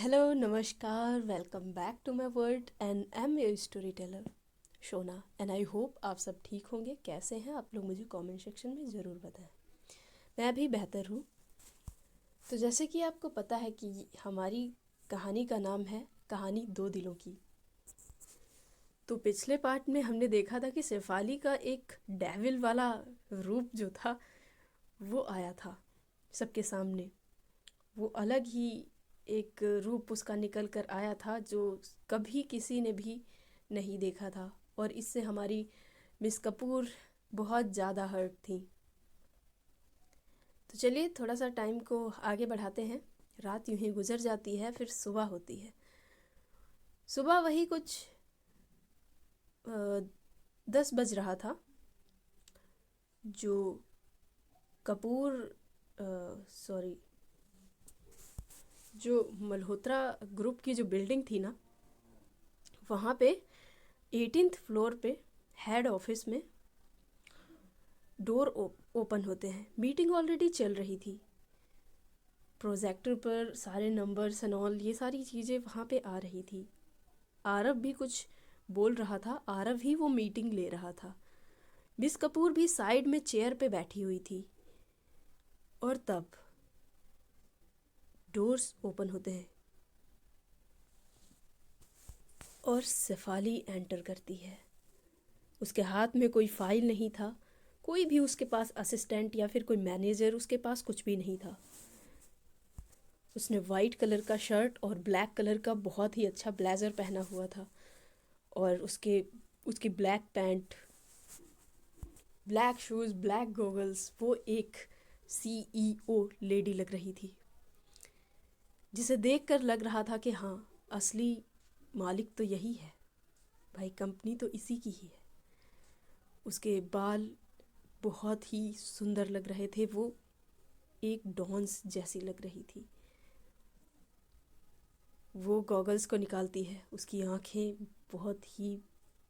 Hello नमस्कार welcome back to my world and I am your story teller Shona and I hope आप सब ठीक होंगे। कैसे हैं आप लोग मुझे कमेंट सेक्शन में ज़रूर बताएं। मैं भी बेहतर हूँ। तो जैसे कि आपको पता है कि हमारी कहानी का नाम है कहानी दो दिलों की। तो पिछले पार्ट में हमने देखा था कि शेफाली का एक डेविल वाला रूप जो था वो आया था सबके सामने। वो अलग ही एक रूप उसका निकल कर आया था जो कभी किसी ने भी नहीं देखा था, और इससे हमारी मिस कपूर बहुत ज़्यादा हर्ट थी। तो चलिए थोड़ा सा टाइम को आगे बढ़ाते हैं। रात यूं ही गुजर जाती है, फिर सुबह होती है। सुबह वही कुछ 10 बज रहा था। जो कपूर सॉरी जो मल्होत्रा ग्रुप की जो बिल्डिंग थी ना, वहाँ पे 18th फ्लोर पे हेड ऑफिस में डोर ओपन होते हैं। मीटिंग ऑलरेडी चल रही थी। प्रोजेक्टर पर सारे नंबर्स एंड ऑल ये सारी चीज़ें वहाँ पे आ रही थी। आरव भी कुछ बोल रहा था। आरव ही वो मीटिंग ले रहा था। मिस कपूर भी साइड में चेयर पे बैठी हुई थी। और तब डोर्स ओपन होते हैं और शेफाली एंटर करती है। उसके हाथ में कोई फाइल नहीं था। कोई भी उसके पास असिस्टेंट या फिर कोई मैनेजर उसके पास कुछ भी नहीं था। उसने वाइट कलर का शर्ट और ब्लैक कलर का बहुत ही अच्छा ब्लेज़र पहना हुआ था, और उसकी black pant, black shoes, black goggles. वो एक सीईओ लेडी लग रही थी, जिसे देखकर लग रहा था कि हाँ, असली मालिक तो यही है भाई, कंपनी तो इसी की ही है। उसके बाल बहुत ही सुंदर लग रहे थे। वो एक डॉन्स जैसी लग रही थी। वो गॉगल्स को निकालती है। उसकी आंखें बहुत ही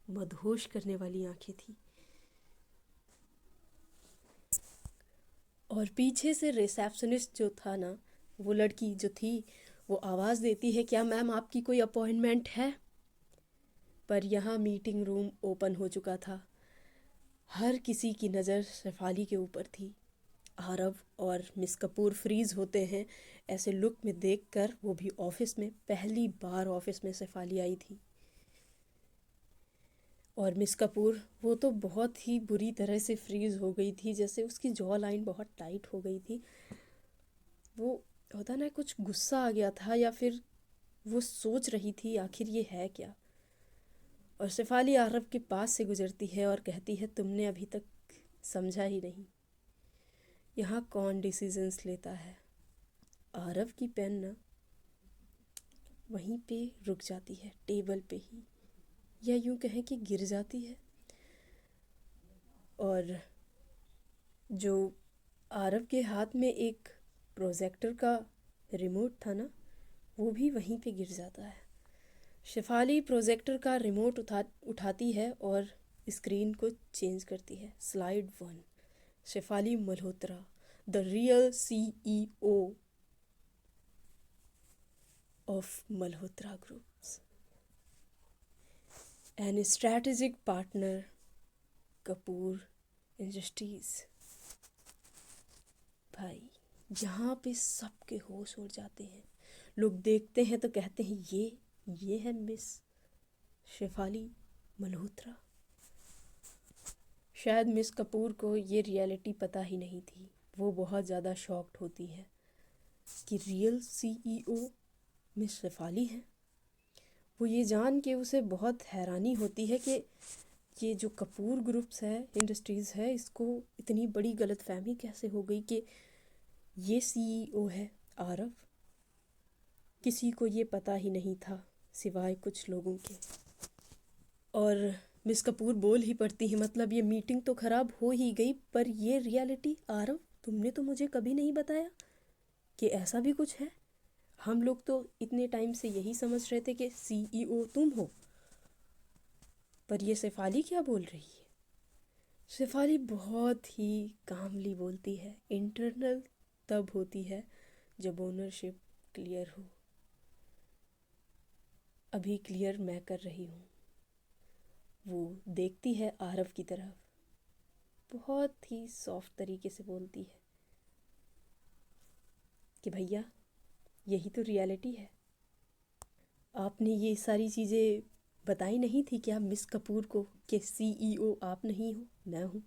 मदहोश करने वाली आंखें थी। और पीछे से रिसेप्शनिस्ट जो था ना, वो लड़की जो थी, वो आवाज़ देती है, क्या मैम आपकी कोई अपॉइंटमेंट है? पर यहाँ मीटिंग रूम ओपन हो चुका था। हर किसी की नज़र शेफाली के ऊपर थी। आरव और मिस कपूर फ्रीज होते हैं ऐसे लुक में देखकर। वो भी ऑफिस में, पहली बार ऑफिस में शेफाली आई थी। और मिस कपूर वो तो बहुत ही बुरी तरह से फ्रीज हो गई थी, जैसे उसकी जॉ लाइन बहुत टाइट हो गई थी। वो होता ना, कुछ गुस्सा आ गया था, या फिर वो सोच रही थी आखिर ये है क्या। और शेफाली आरव के पास से गुजरती है और कहती है, तुमने अभी तक समझा ही नहीं, यहाँ कौन डिसीजंस लेता है। आरव की पेन ना वहीं पे रुक जाती है, टेबल पे ही, या यूं कहें कि गिर जाती है। और जो आरव के हाथ में एक प्रोजेक्टर का रिमोट था ना, वो भी वहीं पे गिर जाता है। शेफाली प्रोजेक्टर का रिमोट उठाती है और स्क्रीन को चेंज करती है। Slide 1, Shefali Malhotra, the real CEO of Malhotra groups and strategic partner Kapoor industries. भाई, यहाँ पे सबके होश उड़ जाते हैं। लोग देखते हैं तो कहते हैं, ये है मिस शेफाली मल्होत्रा। शायद मिस कपूर को ये रियलिटी पता ही नहीं थी। वो बहुत ज़्यादा शॉक्ड होती है कि रियल सीईओ मिस शेफाली है। वो ये जान के उसे बहुत हैरानी होती है कि ये जो कपूर ग्रुप्स है, इंडस्ट्रीज़ है, इसको इतनी बड़ी गलतफहमी कैसे हो गई कि ये सीईओ है आरव। किसी को ये पता ही नहीं था सिवाय कुछ लोगों के। और मिस कपूर बोल ही पड़ती है, मतलब ये मीटिंग तो ख़राब हो ही गई, पर ये रियलिटी आरव, तुमने तो मुझे कभी नहीं बताया कि ऐसा भी कुछ है। हम लोग तो इतने टाइम से यही समझ रहे थे कि सीईओ तुम हो, पर ये शेफाली क्या बोल रही है। शेफाली बहुत ही कामली बोलती है, इंटरनल तब होती है जब ओनरशिप क्लियर हो। अभी क्लियर मैं कर रही हूँ। वो देखती है आरव की तरफ, बहुत ही सॉफ्ट तरीके से बोलती है कि भैया यही तो रियलिटी है। आपने ये सारी चीज़ें बताई नहीं थी क्या मिस कपूर को कि सीईओ आप नहीं हो, मैं हूँ।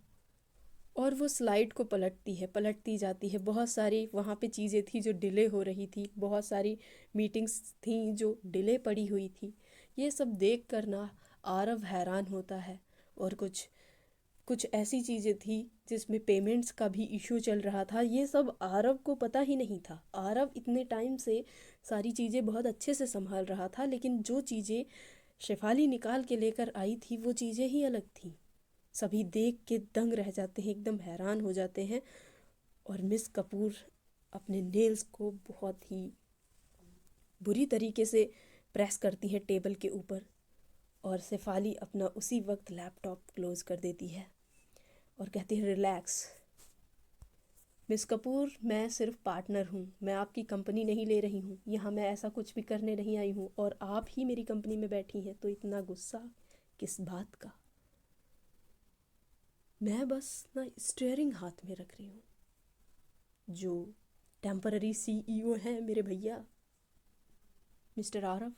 और वो स्लाइड को पलटती जाती है। बहुत सारी वहाँ पे चीज़ें थी जो डिले हो रही थी, बहुत सारी मीटिंग्स थी जो डिले पड़ी हुई थी। ये सब देख कर ना आरव हैरान होता है। और कुछ कुछ ऐसी चीज़ें थी जिसमें पेमेंट्स का भी इशू चल रहा था। ये सब आरव को पता ही नहीं था। आरव इतने टाइम से सारी चीज़ें बहुत अच्छे से संभाल रहा था, लेकिन जो चीज़ें शेफाली निकाल के लेकर आई थी वो चीज़ें ही अलग थी। सभी देख के दंग रह जाते हैं, एकदम हैरान हो जाते हैं। और मिस कपूर अपने नेल्स को बहुत ही बुरी तरीके से प्रेस करती है टेबल के ऊपर, और शेफाली अपना उसी वक्त लैपटॉप क्लोज कर देती है और कहती है रिलैक्स मिस कपूर, मैं सिर्फ पार्टनर हूँ, मैं आपकी कंपनी नहीं ले रही हूँ, यहाँ मैं ऐसा कुछ भी करने नहीं आई हूँ और आप ही मेरी कंपनी में बैठी हैं, तो इतना गुस्सा किस बात का। मैं बस ना स्टीयरिंग हाथ में रख रही हूँ। जो टेम्पररी सीईओ हैं मेरे भैया मिस्टर आरव,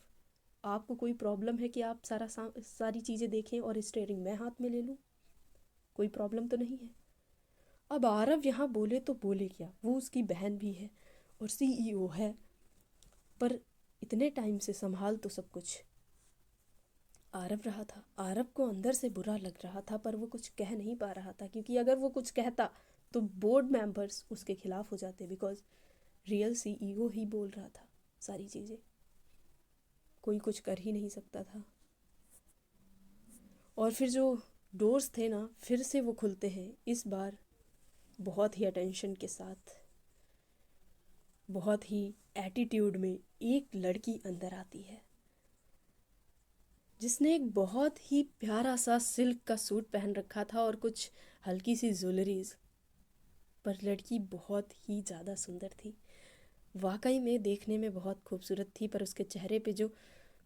आपको कोई प्रॉब्लम है कि आप सारी चीज़ें देखें और स्टीयरिंग मैं हाथ में ले लूँ? कोई प्रॉब्लम तो नहीं है। अब आरव यहाँ बोले तो बोले क्या, वो उसकी बहन भी है और सीईओ है, पर इतने टाइम से संभाल तो सब कुछ आरव रहा था। आरव को अंदर से बुरा लग रहा था, पर वो कुछ कह नहीं पा रहा था, क्योंकि अगर वो कुछ कहता तो बोर्ड मेंबर्स उसके खिलाफ हो जाते, बिकॉज रियल सीईओ ही बोल रहा था सारी चीज़ें। कोई कुछ कर ही नहीं सकता था। और फिर जो डोर्स थे ना, फिर से वो खुलते हैं, इस बार बहुत ही अटेंशन के साथ, बहुत ही एटीट्यूड में एक लड़की अंदर आती है जिसने एक बहुत ही प्यारा सा सिल्क का सूट पहन रखा था और कुछ हल्की सी ज्वेलरीज। पर लड़की बहुत ही ज़्यादा सुंदर थी, वाकई में देखने में बहुत खूबसूरत थी, पर उसके चेहरे पे जो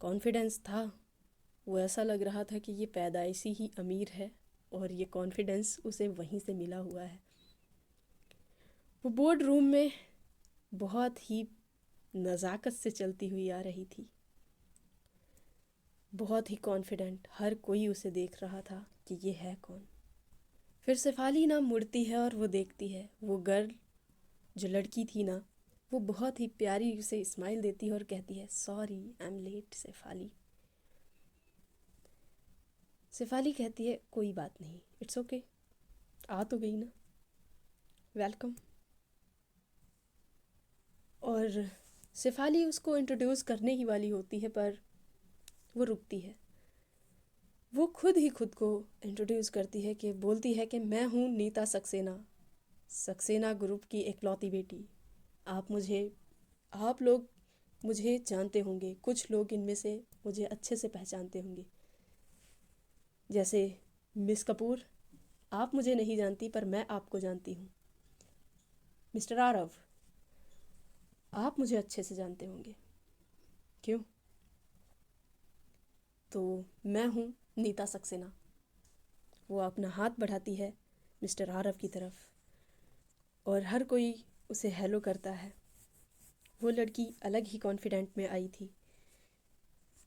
कॉन्फिडेंस था वो ऐसा लग रहा था कि ये पैदाइशी ही अमीर है और ये कॉन्फिडेंस उसे वहीं से मिला हुआ है। वो बोर्ड रूम में बहुत ही नज़ाकत से चलती हुई आ रही थी, बहुत ही कॉन्फिडेंट। हर कोई उसे देख रहा था कि ये है कौन। फिर शेफाली ना मुड़ती है और वो देखती है, वो गर्ल जो लड़की थी ना, वो बहुत ही प्यारी उसे स्माइल देती है और कहती है sorry I am late Shefali. Shefali कहती है कोई बात नहीं, इट्स ओके, आ तो गई ना, वेलकम। और शेफाली उसको इंट्रोड्यूस करने ही वाली होती है, पर वो रुकती है। वो खुद ही खुद को इंट्रोड्यूस करती है, कि बोलती है कि मैं हूँ नीता सक्सेना, सक्सेना ग्रुप की इकलौती बेटी। आप लोग मुझे जानते होंगे, कुछ लोग इनमें से मुझे अच्छे से पहचानते होंगे, जैसे मिस कपूर, आप मुझे नहीं जानती पर मैं आपको जानती हूँ। मिस्टर आरव, आप मुझे अच्छे से जानते होंगे, क्यों? तो मैं हूँ नीता सक्सेना। वो अपना हाथ बढ़ाती है मिस्टर आरव की तरफ और हर कोई उसे हेलो करता है। वो लड़की अलग ही कॉन्फिडेंट में आई थी,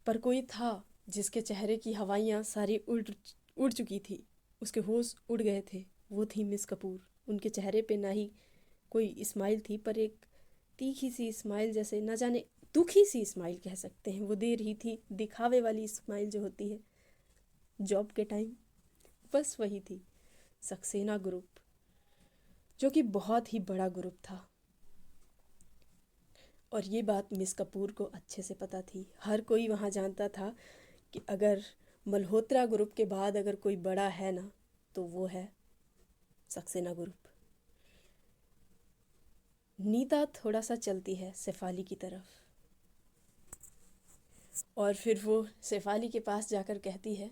पर कोई था जिसके चेहरे की हवाइयाँ सारी उड़ चुकी थी, उसके होश उड़ गए थे। वो थी मिस कपूर। उनके चेहरे पे ना ही कोई स्माइल थी, पर एक तीखी सी स्माइल, जैसे ना जाने दुखी सी स्माइल कह सकते हैं, वो दे रही थी। दिखावे वाली स्माइल जो होती है जॉब के टाइम, बस वही थी। सक्सेना ग्रुप, जो कि बहुत ही बड़ा ग्रुप था, और ये बात मिस कपूर को अच्छे से पता थी। हर कोई वहाँ जानता था कि अगर मल्होत्रा ग्रुप के बाद अगर कोई बड़ा है ना, तो वो है सक्सेना ग्रुप। नीता थोड़ा सा चलती है शेफाली की तरफ, और फिर वो शेफाली के पास जाकर कहती है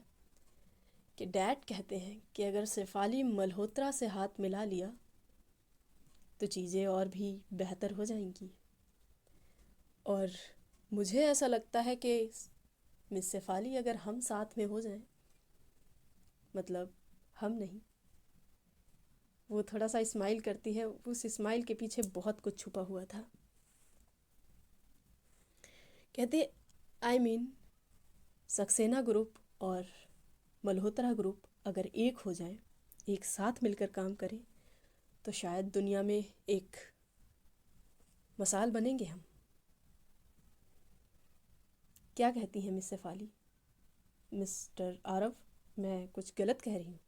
कि डैड कहते हैं कि अगर शेफाली मल्होत्रा से हाथ मिला लिया तो चीज़ें और भी बेहतर हो जाएंगी। और मुझे ऐसा लगता है कि मिस शेफाली, अगर हम साथ में हो जाएं, मतलब हम नहीं। वो थोड़ा सा स्माइल करती है, उस स्माइल के पीछे बहुत कुछ छुपा हुआ था। कहती, आई मीन सक्सेना ग्रुप और मल्होत्रा ग्रुप अगर एक हो जाएं, एक साथ मिलकर काम करें, तो शायद दुनिया में एक मिसाल बनेंगे हम। क्या कहती हैं मिस शेफाली? मिस्टर आरव, मैं कुछ गलत कह रही हूँ?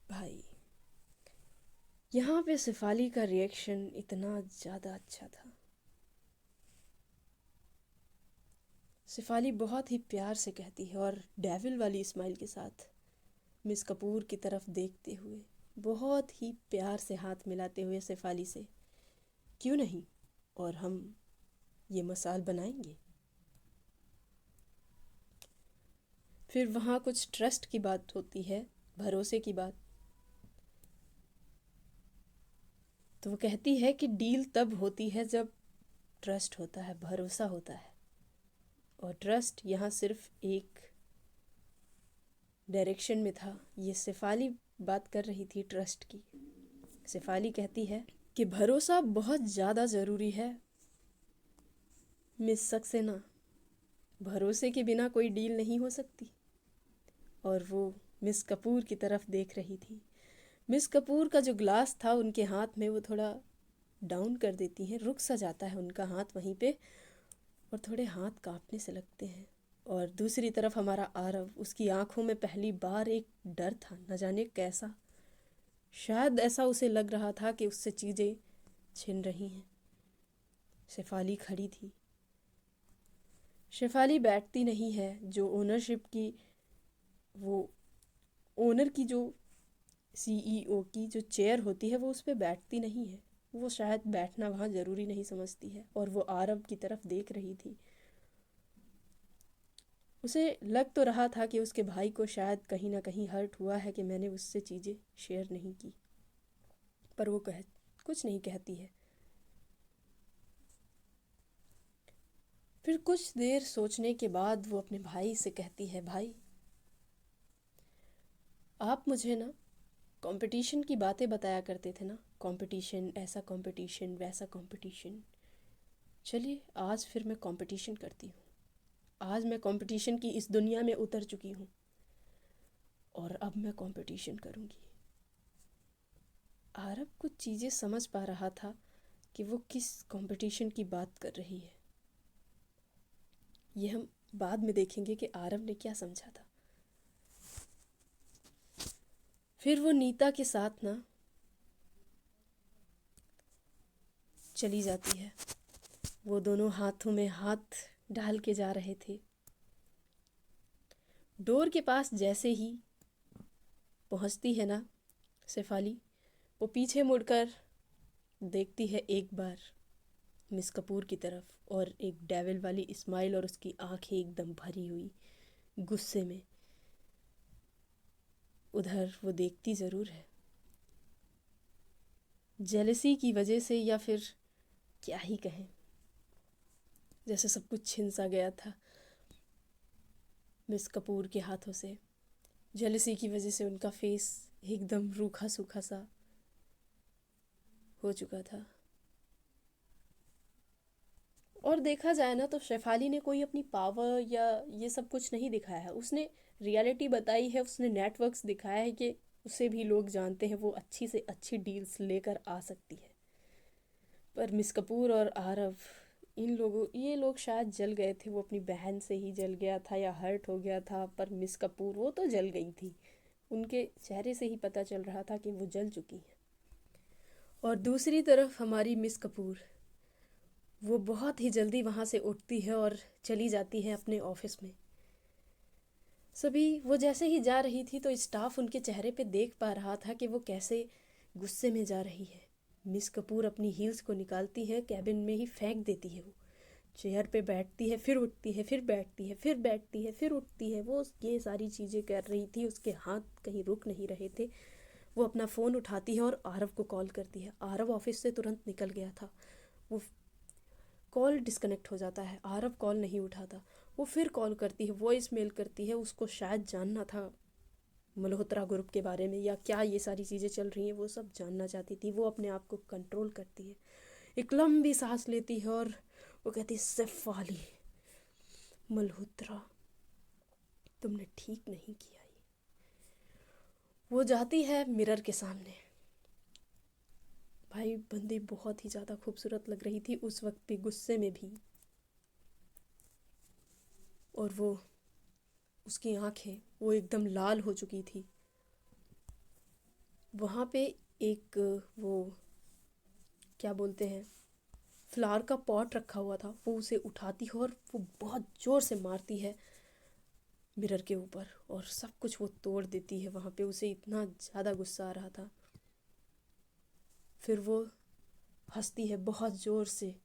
भाई, यहाँ पे शेफाली का रिएक्शन इतना ज़्यादा अच्छा था। शेफाली बहुत ही प्यार से कहती है और डेविल वाली स्माइल के साथ मिस कपूर की तरफ देखते हुए, बहुत ही प्यार से हाथ मिलाते हुए शेफाली से, क्यों नहीं, और हम ये मिसाल बनाएंगे। फिर वहाँ कुछ ट्रस्ट की बात होती है, भरोसे की बात। तो वो कहती है कि डील तब होती है जब ट्रस्ट होता है, भरोसा होता है। और ट्रस्ट यहाँ सिर्फ एक डायरेक्शन में था। ये शेफाली बात कर रही थी ट्रस्ट की। शेफाली कहती है कि भरोसा बहुत ज़्यादा ज़रूरी है मिस सक्सेना। भरोसे के बिना कोई डील नहीं हो सकती। और वो मिस कपूर की तरफ देख रही थी। मिस कपूर का जो ग्लास था उनके हाथ में, वो थोड़ा डाउन कर देती हैं, रुक सा जाता है उनका हाथ वहीं पे, और थोड़े हाथ कांपने से लगते हैं। और दूसरी तरफ हमारा आरव, उसकी आंखों में पहली बार एक डर था, न जाने कैसा। शायद ऐसा उसे लग रहा था कि उससे चीज़ें छिन रही हैं। शेफाली खड़ी थी। शेफाली बैठती नहीं है। जो ओनरशिप की, वो ओनर की जो सीईओ की जो चेयर होती है, वो उस पर बैठती नहीं है। वो शायद बैठना वहाँ ज़रूरी नहीं समझती है। और वो आरव की तरफ देख रही थी। उसे लग तो रहा था कि उसके भाई को शायद कहीं ना कहीं हर्ट हुआ है कि मैंने उससे चीज़ें शेयर नहीं की, पर वो कुछ नहीं कहती है। फिर कुछ देर सोचने के बाद वो अपने भाई से कहती है, भाई आप मुझे ना कंपटीशन की बातें बताया करते थे ना, कंपटीशन, ऐसा कंपटीशन, वैसा कंपटीशन। चलिए आज फिर मैं कंपटीशन करती हूँ। आज मैं कंपटीशन की इस दुनिया में उतर चुकी हूँ और अब मैं कंपटीशन करूँगी। आरब कुछ चीज़ें समझ पा रहा था कि वो किस कंपटीशन की बात कर रही है। ये हम बाद में देखेंगे कि आरब ने क्या समझा था। फिर वो नीता के साथ ना चली जाती है। वो दोनों हाथों में हाथ डाल के जा रहे थे। डोर के पास जैसे ही पहुंचती है ना शेफाली, वो पीछे मुड़कर देखती है एक बार मिस कपूर की तरफ, और एक डेविल वाली स्माइल और उसकी आंखें एकदम भरी हुई गुस्से में। उधर वो देखती ज़रूर है, जेलसी की वजह से, या फिर क्या ही कहें, जैसे सब कुछ छिन सा गया था मिस कपूर के हाथों से। जेलसी की वजह से उनका फेस एकदम रूखा सूखा सा हो चुका था। और देखा जाए ना तो शेफाली ने कोई अपनी पावर या ये सब कुछ नहीं दिखाया है। उसने रियलिटी बताई है, उसने नेटवर्क्स दिखाया है कि उसे भी लोग जानते हैं, वो अच्छी से अच्छी डील्स लेकर आ सकती है। पर मिस कपूर और आरव, इन लोगों, ये लोग शायद जल गए थे। वो अपनी बहन से ही जल गया था या हर्ट हो गया था, पर मिस कपूर वो तो जल गई थी। उनके चेहरे से ही पता चल रहा था कि वो जल चुकी हैं। और दूसरी तरफ हमारी मिस कपूर, वो बहुत ही जल्दी वहाँ से उठती है और चली जाती है अपने ऑफिस में। सभी, वो जैसे ही जा रही थी तो स्टाफ उनके चेहरे पे देख पा रहा था कि वो कैसे गुस्से में जा रही है। मिस कपूर अपनी हील्स को निकालती है, कैबिन में ही फेंक देती है। वो चेयर पे बैठती है, फिर उठती है, फिर बैठती है, फिर बैठती है, फिर उठती है। वो ये सारी चीज़ें कर रही थी, उसके हाथ कहीं रुक नहीं रहे थे। वो अपना फ़ोन उठाती है और आरव को कॉल करती है। आरव ऑफिस से तुरंत निकल गया था। वो कॉल डिस्कनेक्ट हो जाता है, आरव कॉल नहीं उठाता। वो फिर कॉल करती है, वॉइस मेल करती है, उसको शायद जानना था मल्होत्रा ग्रुप के बारे में या क्या ये सारी चीज़ें चल रही हैं, वो सब जानना चाहती थी। वो अपने आप को कंट्रोल करती है, एक लंबी सांस लेती है और वो कहती है, शेफाली, मल्होत्रा, तुमने ठीक नहीं किया ये। वो जाती है मिरर के सामने। भाई बंदी बहुत ही ज़्यादा खूबसूरत लग रही थी उस वक्त भी, गुस्से में भी। और वो उसकी आंखें वो एकदम लाल हो चुकी थी। वहाँ पे एक वो क्या बोलते हैं, फ्लावर का पॉट रखा हुआ था, वो उसे उठाती है और वो बहुत ज़ोर से मारती है मिरर के ऊपर और सब कुछ वो तोड़ देती है। वहाँ पे उसे इतना ज़्यादा गुस्सा आ रहा था। फिर वो हंसती है बहुत ज़ोर से,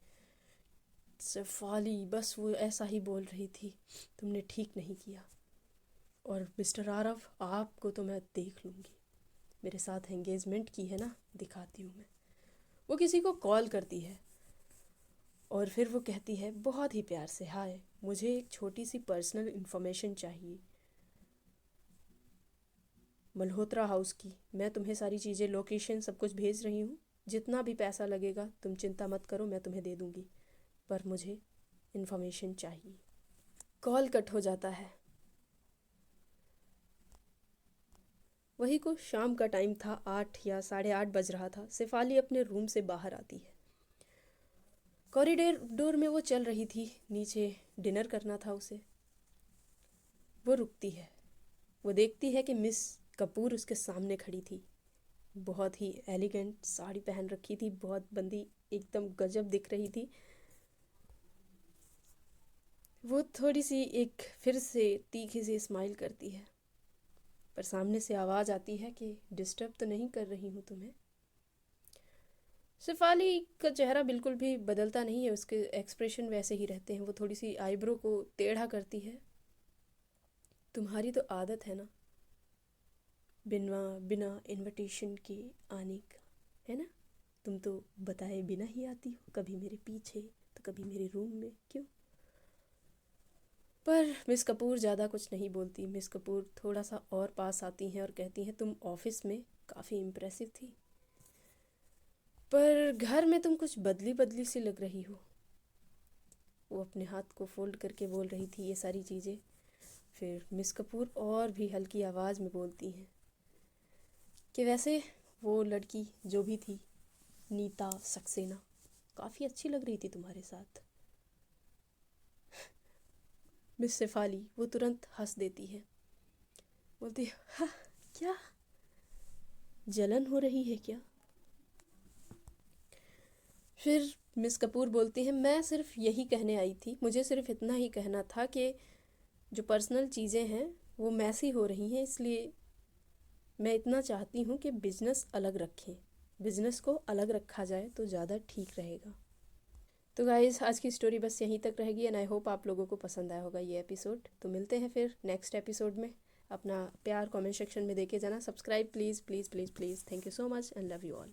शेफाली, बस वो ऐसा ही बोल रही थी, तुमने ठीक नहीं किया और मिस्टर आरव, आपको तो मैं देख लूँगी, मेरे साथ एंगेजमेंट की है ना, दिखाती हूँ मैं। वो किसी को कॉल करती है और फिर वो कहती है बहुत ही प्यार से, हाय, मुझे एक छोटी सी पर्सनल इन्फॉर्मेशन चाहिए मल्होत्रा हाउस की। मैं तुम्हें सारी चीज़ें, लोकेशन, सब कुछ भेज रही हूँ। जितना भी पैसा लगेगा तुम चिंता मत करो, मैं तुम्हें दे दूँगी, पर मुझे इन्फॉर्मेशन चाहिए। कॉल कट हो जाता है। वही को शाम का टाइम था, 8 या 8:30 बज रहा था। शेफाली अपने रूम से बाहर आती है। कॉरिडोर में वो चल रही थी, नीचे डिनर करना था उसे। वो रुकती है, वो देखती है कि मिस कपूर उसके सामने खड़ी थी। बहुत ही एलिगेंट साड़ी पहन रखी थी, बहुत बंदी एकदम गजब दिख रही थी। वो थोड़ी सी एक फिर से तीखी सी स्माइल करती है, पर सामने से आवाज़ आती है कि डिस्टर्ब तो नहीं कर रही हूँ तुम्हें। शेफाली का चेहरा बिल्कुल भी बदलता नहीं है, उसके एक्सप्रेशन वैसे ही रहते हैं। वो थोड़ी सी आईब्रो को टेढ़ा करती है। तुम्हारी तो आदत है ना बिना बिना इनविटेशन के आने का, है ना? तुम तो बताए बिना ही आती हो, कभी मेरे पीछे तो कभी मेरे रूम में, क्यों? पर मिस कपूर ज़्यादा कुछ नहीं बोलती। मिस कपूर थोड़ा सा और पास आती हैं और कहती हैं, तुम ऑफिस में काफ़ी इम्प्रेसिव थी, पर घर में तुम कुछ बदली बदली सी लग रही हो। वो अपने हाथ को फोल्ड करके बोल रही थी ये सारी चीज़ें। फिर मिस कपूर और भी हल्की आवाज़ में बोलती हैं कि वैसे वो लड़की जो भी थी, नीता सक्सेना, काफ़ी अच्छी लग रही थी तुम्हारे साथ। मिस शेफाली वो तुरंत हंस देती है, बोलती है, "हाँ, क्या जलन हो रही है क्या?" फिर मिस कपूर बोलती है, मैं सिर्फ यही कहने आई थी, मुझे सिर्फ इतना ही कहना था कि जो पर्सनल चीज़ें हैं वो मैसी हो रही हैं, इसलिए मैं इतना चाहती हूँ कि बिज़नेस अलग रखें, बिज़नेस को अलग रखा जाए तो ज़्यादा ठीक रहेगा। तो गाइज़, आज की स्टोरी बस यहीं तक रहेगी एंड आई होप आप लोगों को पसंद आया होगा ये एपिसोड। तो मिलते हैं फिर नेक्स्ट एपिसोड में। अपना प्यार कमेंट सेक्शन में देके जाना, subscribe please please please please. Thank you so much and love you all.